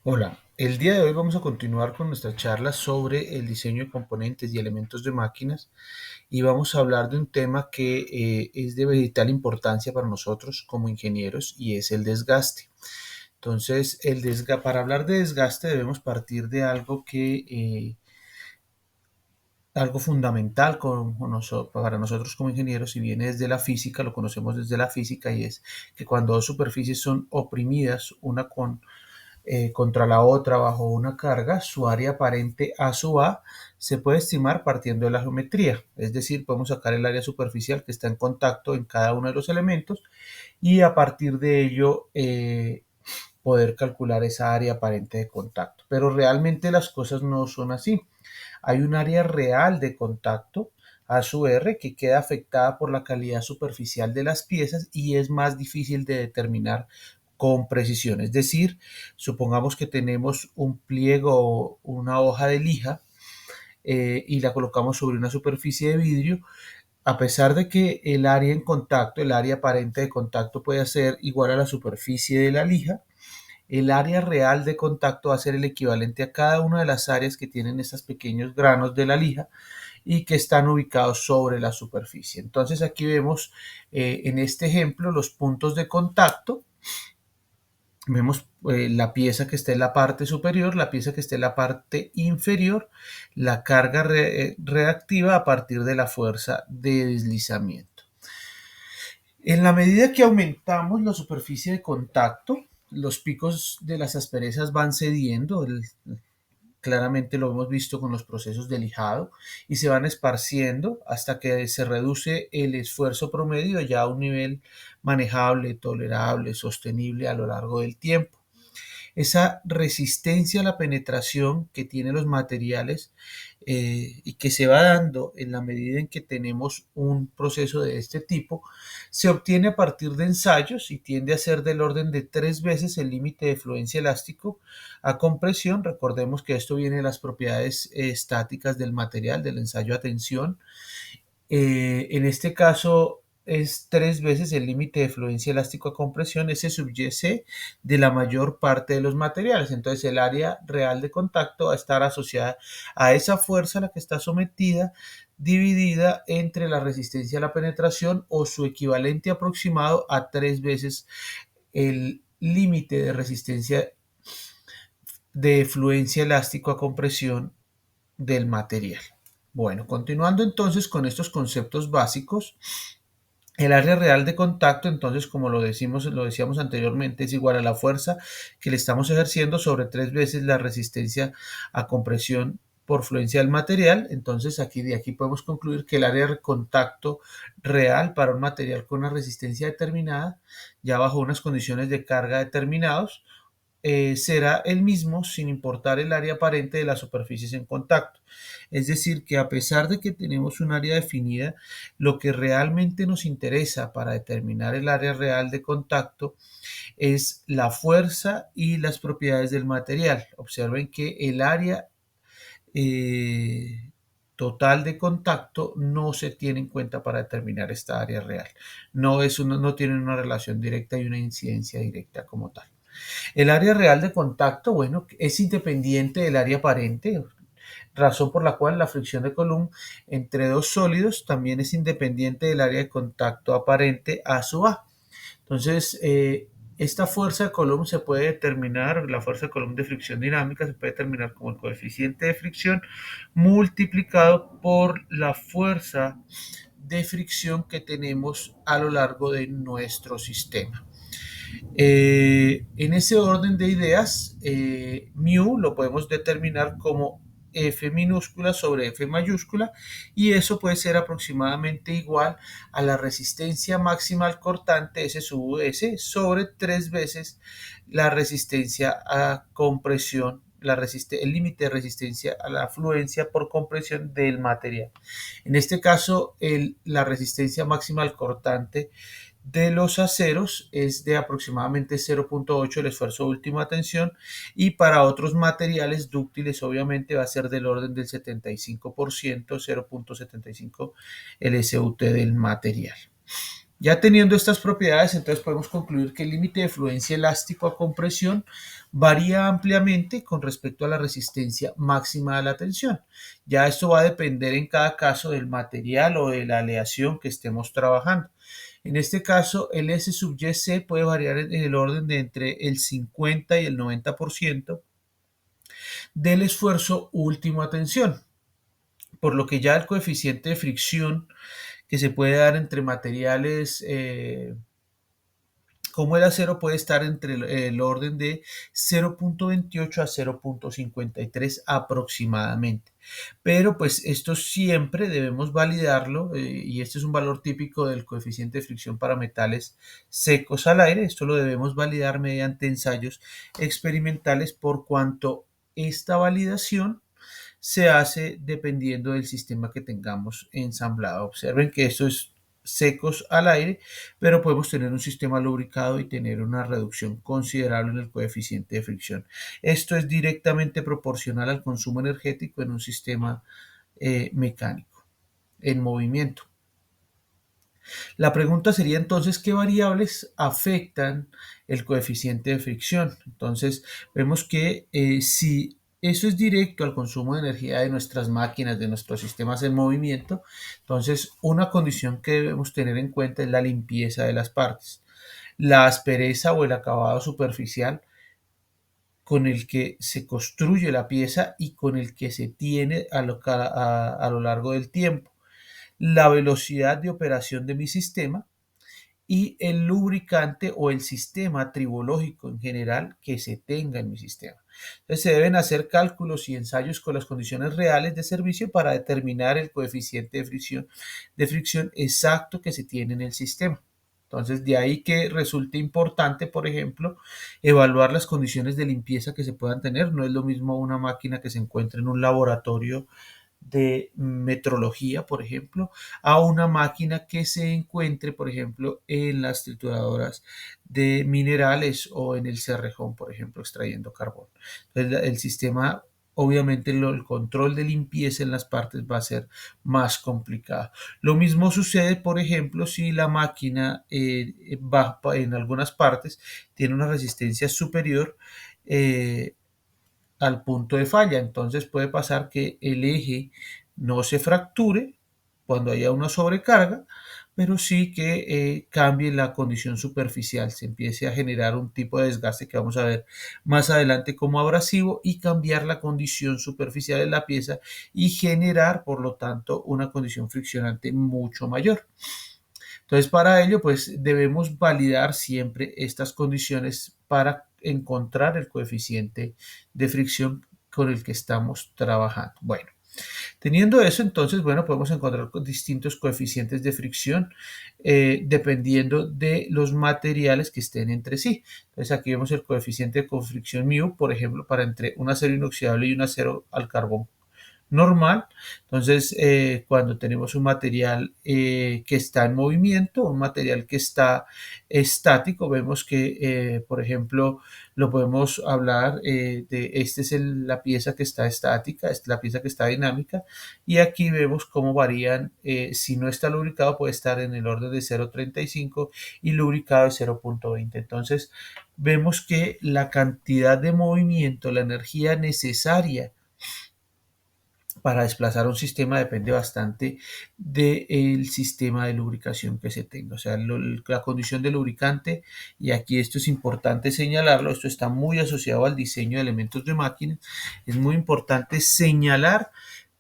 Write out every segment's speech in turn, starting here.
Hola, el día de hoy vamos a continuar con nuestra charla sobre el diseño de componentes y elementos de máquinas y vamos a hablar de un tema que es de vital importancia para nosotros como ingenieros y es el desgaste. Entonces, para hablar de desgaste debemos partir de algo fundamental para nosotros como ingenieros y viene desde la física, lo conocemos desde la física y es que cuando dos superficies son oprimidas contra la otra bajo una carga, su área aparente A sub A se puede estimar partiendo de la geometría. Es decir, podemos sacar el área superficial que está en contacto en cada uno de los elementos y a partir de ello poder calcular esa área aparente de contacto. Pero realmente las cosas no son así. Hay un área real de contacto A sub R que queda afectada por la calidad superficial de las piezas y es más difícil de determinar con precisión. Es decir, supongamos que tenemos un pliego o una hoja de lija y la colocamos sobre una superficie de vidrio. A pesar de que el área en contacto, el área aparente de contacto puede ser igual a la superficie de la lija, el área real de contacto va a ser el equivalente a cada una de las áreas que tienen estos pequeños granos de la lija y que están ubicados sobre la superficie. Entonces aquí vemos en este ejemplo los puntos de contacto. Vemos la pieza que está en la parte superior, la pieza que está en la parte inferior, la carga reactiva a partir de la fuerza de deslizamiento. En la medida que aumentamos la superficie de contacto, los picos de las asperezas van cediendo, claramente lo hemos visto con los procesos de lijado, y se van esparciendo hasta que se reduce el esfuerzo promedio ya a un nivel manejable, tolerable, sostenible a lo largo del tiempo. Esa resistencia a la penetración que tienen los materiales y que se va dando en la medida en que tenemos un proceso de este tipo, se obtiene a partir de ensayos y tiende a ser del orden de 3 veces el límite de fluencia elástico a compresión. Recordemos que esto viene de las propiedades estáticas del material, del ensayo a tensión. En este caso es 3 veces el límite de fluencia elástico a compresión S sub y C de la mayor parte de los materiales. Entonces el área real de contacto va a estar asociada a esa fuerza a la que está sometida, dividida entre la resistencia a la penetración o su equivalente aproximado a 3 veces el límite de resistencia de fluencia elástico a compresión del material. Bueno, continuando entonces con estos conceptos básicos, el área real de contacto, entonces, como lo decíamos anteriormente, es igual a la fuerza que le estamos ejerciendo sobre 3 veces la resistencia a compresión por fluencia del material. Entonces, de aquí podemos concluir que el área de contacto real para un material con una resistencia determinada, ya bajo unas condiciones de carga determinados, será el mismo sin importar el área aparente de las superficies en contacto. Es decir, que a pesar de que tenemos un área definida, lo que realmente nos interesa para determinar el área real de contacto es la fuerza y las propiedades del material. Observen que el área total de contacto no se tiene en cuenta para determinar esta área real. No tienen una relación directa y una incidencia directa como tal. El área real de contacto, bueno, es independiente del área aparente, razón por la cual la fricción de Coulomb entre dos sólidos también es independiente del área de contacto aparente A sub A. Entonces, esta fuerza de Coulomb se puede determinar, la fuerza de Coulomb de fricción dinámica se puede determinar como el coeficiente de fricción multiplicado por la fuerza de fricción que tenemos a lo largo de nuestro sistema. En ese orden de ideas, mu lo podemos determinar como F minúscula sobre F mayúscula y eso puede ser aproximadamente igual a la resistencia máxima al cortante S sub S sobre 3 veces la resistencia a compresión, el límite de resistencia a la fluencia por compresión del material. En este caso, la resistencia máxima al cortante de los aceros es de aproximadamente 0.8 el esfuerzo de última tensión y para otros materiales dúctiles obviamente va a ser del orden del 75%, 0.75 el SUT del material. Ya teniendo estas propiedades, entonces podemos concluir que el límite de fluencia elástico a compresión varía ampliamente con respecto a la resistencia máxima a la tensión. Ya esto va a depender en cada caso del material o de la aleación que estemos trabajando. En este caso, el S sub YC puede variar en el orden de entre el 50 y el 90% del esfuerzo último a tensión, por lo que ya el coeficiente de fricción que se puede dar entre materiales como el acero puede estar entre el orden de 0.28 a 0.53 aproximadamente. Pero pues esto siempre debemos validarlo y este es un valor típico del coeficiente de fricción para metales secos al aire. Esto lo debemos validar mediante ensayos experimentales por cuanto esta validación se hace dependiendo del sistema que tengamos ensamblado. Observen que esto es secos al aire, pero podemos tener un sistema lubricado y tener una reducción considerable en el coeficiente de fricción. Esto es directamente proporcional al consumo energético en un sistema mecánico en movimiento. La pregunta sería entonces, ¿qué variables afectan el coeficiente de fricción? Entonces, vemos que si eso es directo al consumo de energía de nuestras máquinas, de nuestros sistemas en movimiento, entonces una condición que debemos tener en cuenta es la limpieza de las partes. La aspereza o el acabado superficial con el que se construye la pieza y con el que se tiene a lo largo del tiempo. La velocidad de operación de mi sistema y el lubricante o el sistema tribológico en general que se tenga en mi sistema. Entonces se deben hacer cálculos y ensayos con las condiciones reales de servicio para determinar el coeficiente de fricción exacto que se tiene en el sistema. Entonces, de ahí que resulte importante, por ejemplo, evaluar las condiciones de limpieza que se puedan tener. No es lo mismo una máquina que se encuentre en un laboratorio de metrología, por ejemplo, a una máquina que se encuentre, por ejemplo, en las trituradoras de minerales o en el cerrejón, por ejemplo, extrayendo carbón. Entonces, el sistema, obviamente, el control de limpieza en las partes va a ser más complicado. Lo mismo sucede, por ejemplo, si la máquina va en algunas partes, tiene una resistencia superior. Al punto de falla. Entonces puede pasar que el eje no se fracture cuando haya una sobrecarga, pero sí que cambie la condición superficial, se empiece a generar un tipo de desgaste que vamos a ver más adelante como abrasivo y cambiar la condición superficial de la pieza y generar, por lo tanto, una condición friccionante mucho mayor. Entonces, para ello, pues debemos validar siempre estas condiciones para encontrar el coeficiente de fricción con el que estamos trabajando. Bueno, teniendo eso, entonces, bueno, podemos encontrar distintos coeficientes de fricción dependiendo de los materiales que estén entre sí. Entonces, aquí vemos el coeficiente de fricción μ, por ejemplo, para entre un acero inoxidable y un acero al carbón normal. Entonces, cuando tenemos un material que está en movimiento, un material que está estático, vemos que, por ejemplo, lo podemos hablar de, esta es la pieza que está estática, esta es la pieza que está dinámica, y aquí vemos cómo varían, si no está lubricado puede estar en el orden de 0.35 y lubricado de 0.20. Entonces, vemos que la cantidad de movimiento, la energía necesaria para desplazar un sistema depende bastante del sistema de lubricación que se tenga, o sea, la condición de lubricante, y aquí esto es importante señalarlo, esto está muy asociado al diseño de elementos de máquina, es muy importante señalar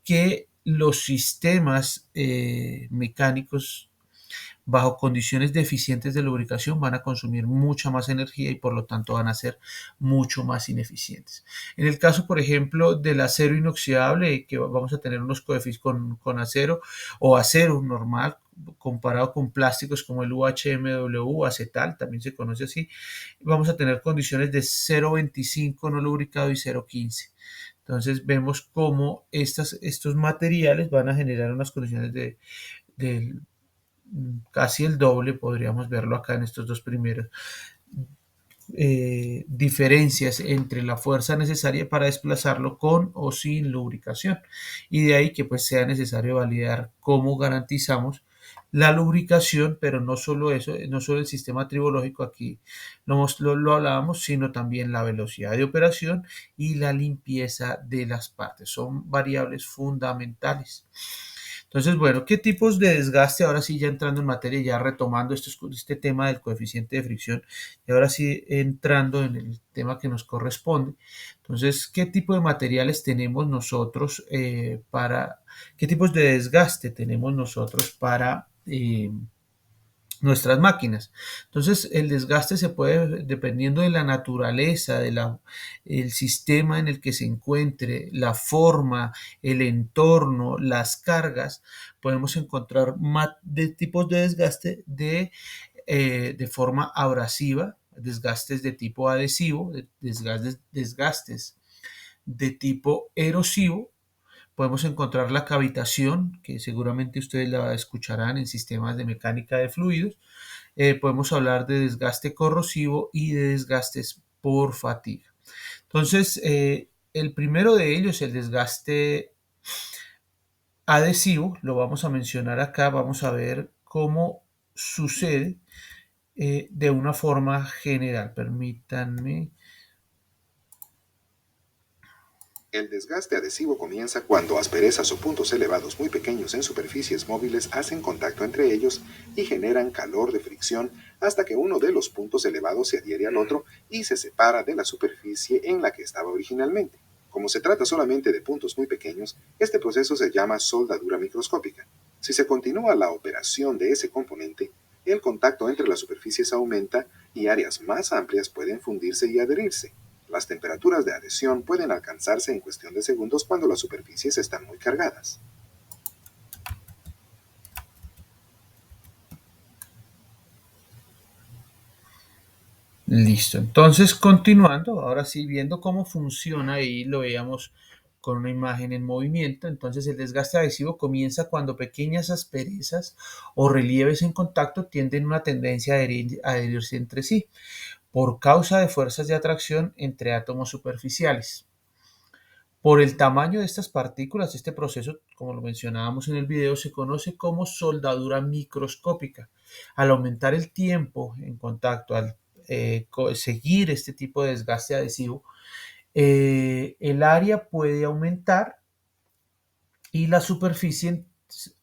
que los sistemas mecánicos bajo condiciones deficientes de lubricación van a consumir mucha más energía y por lo tanto van a ser mucho más ineficientes. En el caso, por ejemplo, del acero inoxidable, que vamos a tener unos coeficientes con acero o acero normal comparado con plásticos como el UHMW, acetal, también se conoce así, vamos a tener condiciones de 0.25 no lubricado y 0.15. Entonces vemos cómo estos materiales van a generar unas condiciones de casi el doble, podríamos verlo acá en estos dos primeros, diferencias entre la fuerza necesaria para desplazarlo con o sin lubricación. Y de ahí que pues sea necesario validar cómo garantizamos la lubricación, pero no solo eso, no solo el sistema tribológico, aquí lo hablábamos, sino también la velocidad de operación y la limpieza de las partes. Son variables fundamentales. Entonces, bueno, ¿qué tipos de desgaste? Ahora sí, ya entrando en materia, ya retomando este tema del coeficiente de fricción, y ahora sí entrando en el tema que nos corresponde. Entonces, ¿qué tipo de materiales tenemos nosotros qué tipos de desgaste tenemos nosotros para nuestras máquinas? Entonces, el desgaste se puede, dependiendo de la naturaleza, el sistema en el que se encuentre, la forma, el entorno, las cargas, podemos encontrar de tipos de desgaste de forma abrasiva, desgastes de tipo adhesivo, desgastes de tipo erosivo. Podemos encontrar la cavitación, que seguramente ustedes la escucharán en sistemas de mecánica de fluidos. Podemos hablar de desgaste corrosivo y de desgastes por fatiga. Entonces, el primero de ellos, el desgaste adhesivo, lo vamos a mencionar acá. Vamos a ver cómo sucede de una forma general. Permítanme. El desgaste adhesivo comienza cuando asperezas o puntos elevados muy pequeños en superficies móviles hacen contacto entre ellos y generan calor de fricción hasta que uno de los puntos elevados se adhiere al otro y se separa de la superficie en la que estaba originalmente. Como se trata solamente de puntos muy pequeños, este proceso se llama soldadura microscópica. Si se continúa la operación de ese componente, el contacto entre las superficies aumenta y áreas más amplias pueden fundirse y adherirse. Las temperaturas de adhesión pueden alcanzarse en cuestión de segundos cuando las superficies están muy cargadas. Listo. Entonces, continuando, ahora sí, viendo cómo funciona y lo veíamos con una imagen en movimiento. Entonces, el desgaste adhesivo comienza cuando pequeñas asperezas o relieves en contacto tienden una tendencia a adherirse entre sí por causa de fuerzas de atracción entre átomos superficiales. Por el tamaño de estas partículas, este proceso, como lo mencionábamos en el video, se conoce como soldadura microscópica. Al aumentar el tiempo en contacto, al seguir este tipo de desgaste adhesivo, el área puede aumentar y la superficie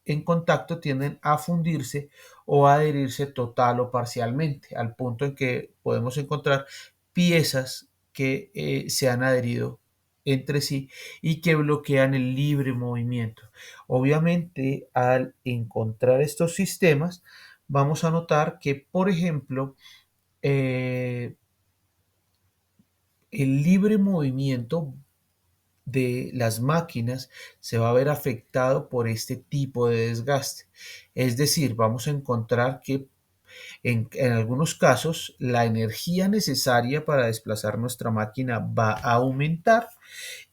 en contacto tienden a fundirse o a adherirse total o parcialmente, al punto en que podemos encontrar piezas que se han adherido entre sí y que bloquean el libre movimiento. Obviamente, al encontrar estos sistemas, vamos a notar que, por ejemplo, eh, el libre movimiento de las máquinas se va a ver afectado por este tipo de desgaste. Es decir, vamos a encontrar que en algunos casos la energía necesaria para desplazar nuestra máquina va a aumentar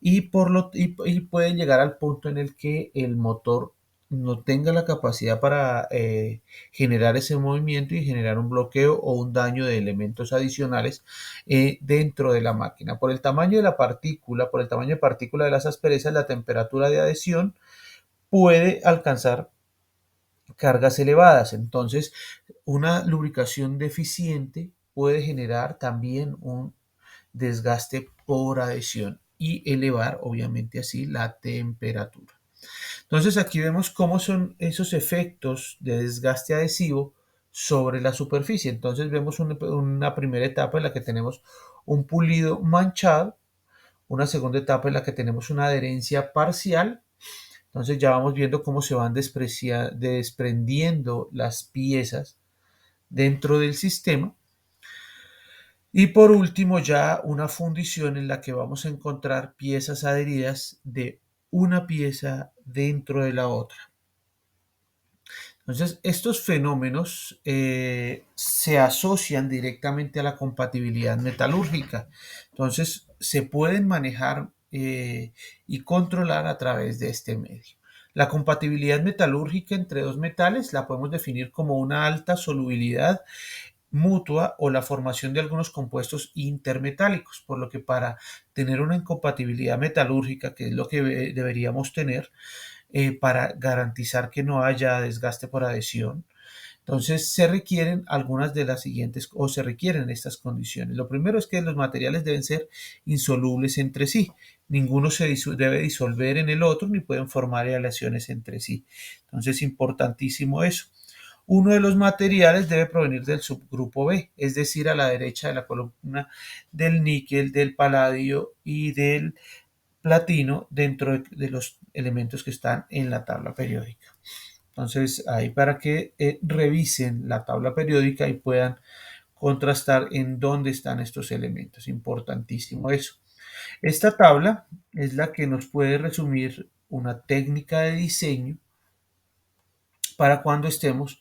y puede llegar al punto en el que el motor no tenga la capacidad para generar ese movimiento y generar un bloqueo o un daño de elementos adicionales dentro de la máquina. Por el tamaño de la partícula, por el tamaño de partícula de las asperezas, la temperatura de adhesión puede alcanzar cargas elevadas. Entonces, una lubricación deficiente puede generar también un desgaste por adhesión y elevar obviamente así la temperatura. Entonces aquí vemos cómo son esos efectos de desgaste adhesivo sobre la superficie. Entonces vemos una primera etapa en la que tenemos un pulido manchado, una segunda etapa en la que tenemos una adherencia parcial. Entonces ya vamos viendo cómo se van desprendiendo las piezas dentro del sistema. Y por último, ya una fundición en la que vamos a encontrar piezas adheridas de una pieza dentro de la otra. Entonces, estos fenómenos se asocian directamente a la compatibilidad metalúrgica. Entonces, se pueden manejar y controlar a través de este medio. La compatibilidad metalúrgica entre dos metales la podemos definir como una alta solubilidad mutua o la formación de algunos compuestos intermetálicos, por lo que para tener una incompatibilidad metalúrgica, que es lo que deberíamos tener, para garantizar que no haya desgaste por adhesión. Entonces se requieren algunas de las siguientes o se requieren estas condiciones. Lo primero es que los materiales deben ser insolubles entre sí. Ninguno se debe disolver en el otro ni pueden formar aleaciones entre sí. Entonces es importantísimo eso. Uno de los materiales debe provenir del subgrupo B, es decir, a la derecha de la columna del níquel, del paladio y del platino dentro de los elementos que están en la tabla periódica. Entonces, ahí para que revisen la tabla periódica y puedan contrastar en dónde están estos elementos. Importantísimo eso. Esta tabla es la que nos puede resumir una técnica de diseño para cuando estemos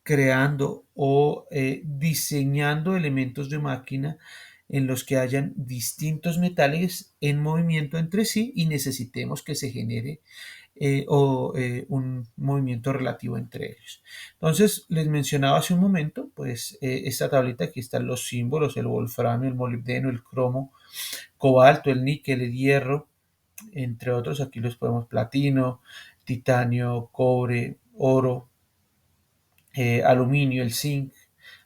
creando o diseñando elementos de máquina en los que hayan distintos metales en movimiento entre sí y necesitemos que se genere un movimiento relativo entre ellos. Entonces, les mencionaba hace un momento, pues esta tablita, aquí están los símbolos, el wolframio, el molibdeno, el cromo, cobalto, el níquel, el hierro, entre otros, aquí los podemos platino, titanio, cobre, oro, aluminio, el zinc,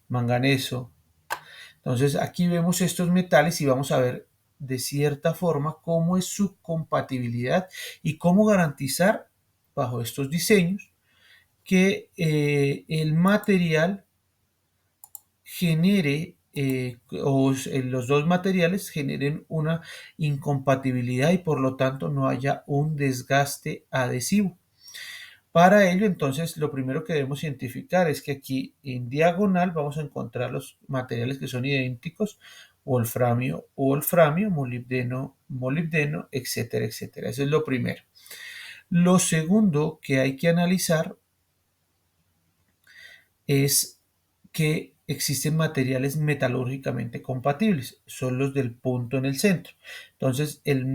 manganeso. Entonces aquí vemos estos metales y vamos a ver de cierta forma cómo es su compatibilidad y cómo garantizar bajo estos diseños que el material genere los dos materiales generen una incompatibilidad y por lo tanto no haya un desgaste adhesivo. Para ello, entonces, lo primero que debemos identificar es que aquí en diagonal vamos a encontrar los materiales que son idénticos, wolframio, wolframio, molibdeno, molibdeno, etcétera, etcétera. Eso es lo primero. Lo segundo que hay que analizar es que existen materiales metalúrgicamente compatibles, son los del punto en el centro. Entonces, el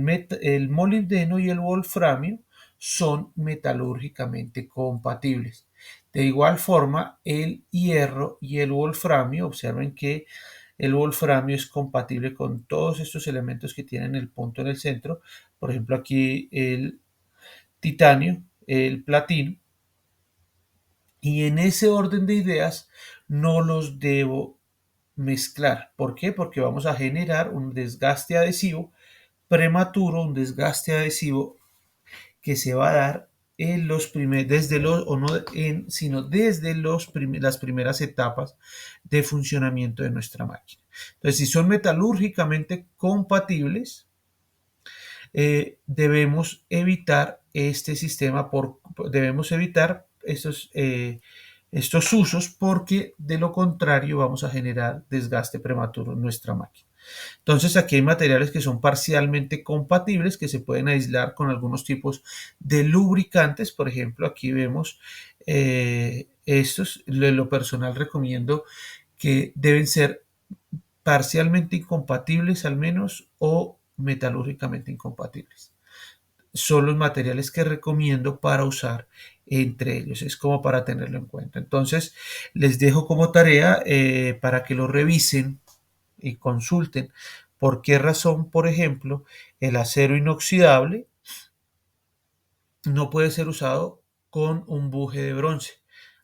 molibdeno y el wolframio son metalúrgicamente compatibles. De igual forma, el hierro y el wolframio, observen que el wolframio es compatible con todos estos elementos que tienen el punto en el centro. Por ejemplo, aquí el titanio, el platino, y en ese orden de ideas no los debo mezclar. ¿Por qué? Porque vamos a generar un desgaste adhesivo prematuro, un desgaste adhesivo que se va a dar en los primeros, desde los, o no en, sino desde las primeras etapas de funcionamiento de nuestra máquina. Entonces, si son metalúrgicamente compatibles, debemos evitar este sistema, debemos evitar estos usos porque de lo contrario vamos a generar desgaste prematuro en nuestra máquina. Entonces aquí hay materiales que son parcialmente compatibles que se pueden aislar con algunos tipos de lubricantes. Por ejemplo, aquí vemos estos. De lo personal recomiendo que deben ser parcialmente incompatibles al menos o metalúrgicamente incompatibles. Son los materiales que recomiendo para usar entre ellos. Es como para tenerlo en cuenta. Entonces, les dejo como tarea para que lo revisen y consulten por qué razón, por ejemplo, el acero inoxidable no puede ser usado con un buje de bronce.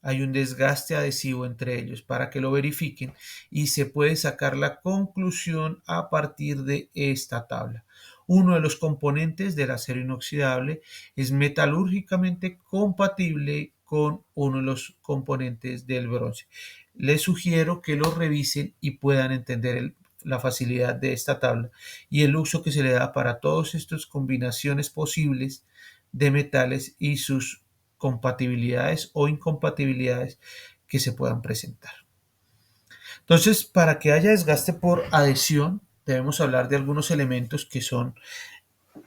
Hay un desgaste adhesivo entre ellos para que lo verifiquen y se puede sacar la conclusión a partir de esta tabla. Uno de los componentes del acero inoxidable es metalúrgicamente compatible con uno de los componentes del bronce. Les sugiero que lo revisen y puedan entender la facilidad de esta tabla y el uso que se le da para todas estas combinaciones posibles de metales y sus compatibilidades o incompatibilidades que se puedan presentar. Entonces, para que haya desgaste por adhesión, debemos hablar de algunos elementos que son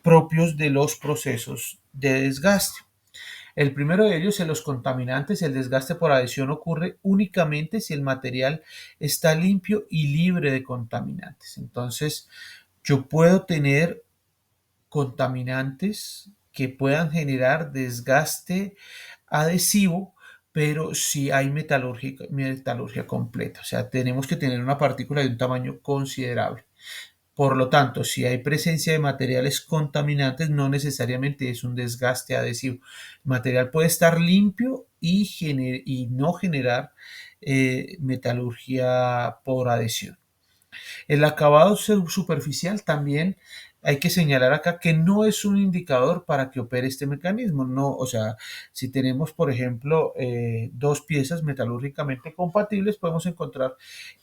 propios de los procesos de desgaste. El primero de ellos, en los contaminantes, el desgaste por adhesión ocurre únicamente si el material está limpio y libre de contaminantes. Entonces, yo puedo tener contaminantes que puedan generar desgaste adhesivo, pero si hay metalurgia completa, o sea, tenemos que tener una partícula de un tamaño considerable. Por lo tanto, si hay presencia de materiales contaminantes, no necesariamente es un desgaste adhesivo. El material puede estar limpio y no generar metalurgia por adhesión. El acabado superficial también hay que señalar acá que no es un indicador para que opere este mecanismo. No, o sea, si tenemos, por ejemplo, dos piezas metalúrgicamente compatibles, podemos encontrar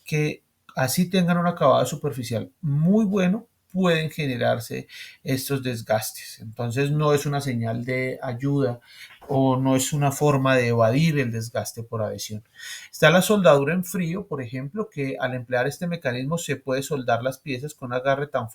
que así tengan un acabado superficial muy bueno, pueden generarse estos desgastes. Entonces no es una señal de ayuda o no es una forma de evadir el desgaste por adhesión. Está la soldadura en frío, por ejemplo, que al emplear este mecanismo se puede soldar las piezas con un agarre tan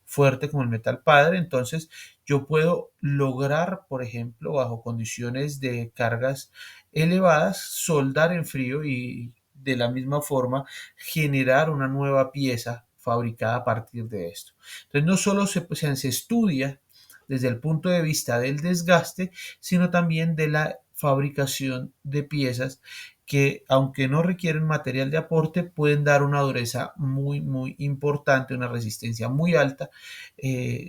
fuerte como el metal padre. Entonces yo puedo lograr, por ejemplo, bajo condiciones de cargas elevadas, soldar en frío y de la misma forma generar una nueva pieza fabricada a partir de esto. Entonces no solo se estudia desde el punto de vista del desgaste, sino también de la fabricación de piezas que, aunque no requieren material de aporte, pueden dar una dureza muy importante, una resistencia muy alta,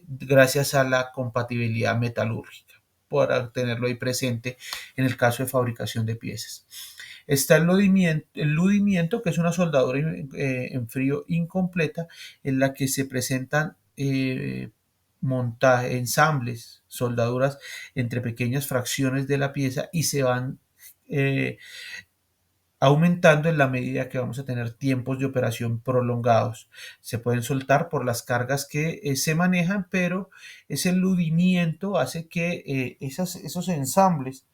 gracias a la compatibilidad metalúrgica, para tenerlo ahí presente en el caso de fabricación de piezas. Está el ludimiento, que es una soldadura en frío incompleta, en la que se presentan ensambles, soldaduras entre pequeñas fracciones de la pieza y se van eh, aumentando en la medida que vamos a tener tiempos de operación prolongados. Se pueden soltar por las cargas que se manejan, pero ese ludimiento hace que esos ensambles,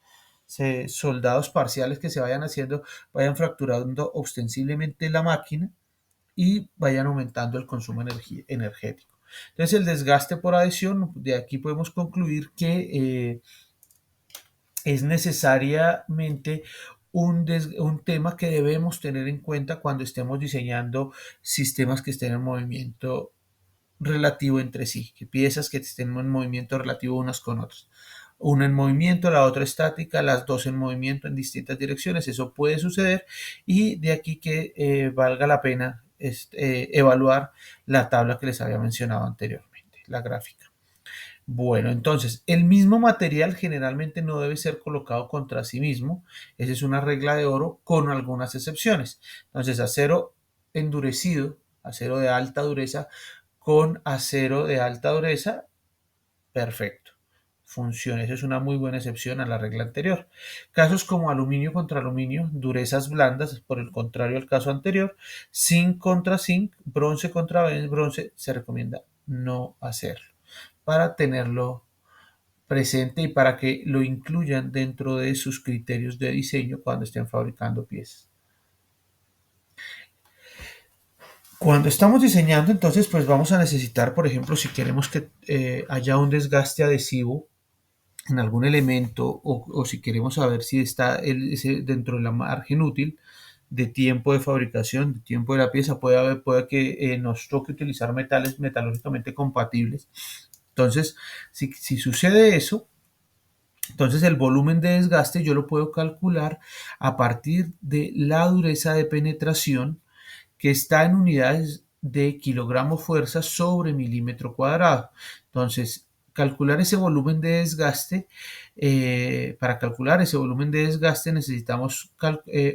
soldados parciales que se vayan haciendo, vayan fracturando ostensiblemente la máquina y vayan aumentando el consumo energético. Entonces el desgaste por adhesión, de aquí podemos concluir que es necesariamente un tema que debemos tener en cuenta cuando estemos diseñando sistemas que estén en movimiento relativo entre sí, que piezas que estén en movimiento relativo unas con otras. Una en movimiento, la otra estática, las dos en movimiento en distintas direcciones. Eso puede suceder y de aquí que valga la pena evaluar la tabla que les había mencionado anteriormente, la gráfica. Bueno, entonces, el mismo material generalmente no debe ser colocado contra sí mismo. Esa es una regla de oro con algunas excepciones. Entonces, acero endurecido, acero de alta dureza, con acero de alta dureza, perfecto. Funciona. Esa es una muy buena excepción a la regla anterior. Casos como aluminio contra aluminio, durezas blandas, por el contrario al caso anterior, zinc contra zinc, bronce contra bronce, se recomienda no hacerlo para tenerlo presente y para que lo incluyan dentro de sus criterios de diseño cuando estén fabricando piezas. Cuando estamos diseñando, entonces, pues vamos a necesitar, por ejemplo, si queremos que haya un desgaste adhesivo en algún elemento o si queremos saber si está dentro de la margen útil de tiempo de fabricación, de tiempo de la pieza, puede que nos toque utilizar metales metalúrgicamente compatibles. Entonces, si sucede eso, entonces el volumen de desgaste yo lo puedo calcular a partir de la dureza de penetración que está en unidades de kilogramo fuerza sobre milímetro cuadrado. Entonces, calcular ese volumen de desgaste, para calcular ese volumen de desgaste necesitamos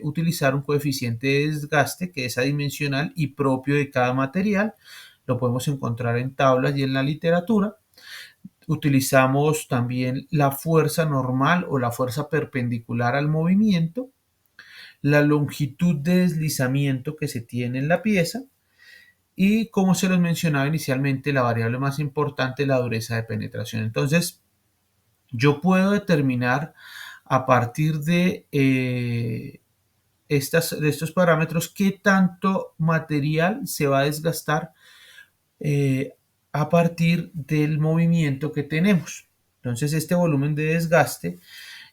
utilizar un coeficiente de desgaste que es adimensional y propio de cada material. Lo podemos encontrar en tablas y en la literatura. Utilizamos también la fuerza normal o la fuerza perpendicular al movimiento, la longitud de deslizamiento que se tiene en la pieza y, como se los mencionaba inicialmente, la variable más importante, la dureza de penetración. Entonces, yo puedo determinar a partir de estos parámetros qué tanto material se va a desgastar a partir del movimiento que tenemos. Entonces, este volumen de desgaste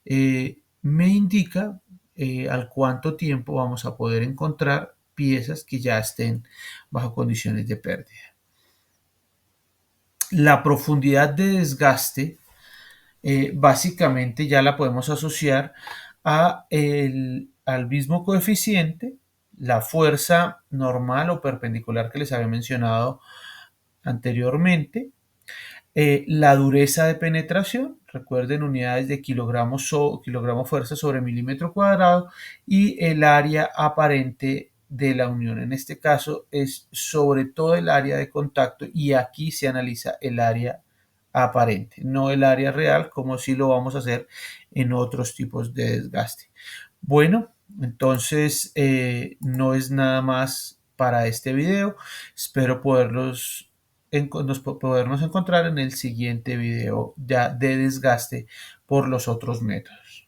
me indica al cuánto tiempo vamos a poder encontrar piezas que ya estén bajo condiciones de pérdida. La profundidad de desgaste básicamente ya la podemos asociar al mismo coeficiente, la fuerza normal o perpendicular que les había mencionado anteriormente, la dureza de penetración, recuerden unidades de kilogramo fuerza sobre milímetro cuadrado, y el área aparente de la unión. En este caso es sobre todo el área de contacto, y aquí se analiza el área aparente, no el área real, como si lo vamos a hacer en otros tipos de desgaste. Bueno, entonces no es nada más para este video. Espero podernos encontrar en el siguiente video ya de desgaste por los otros métodos.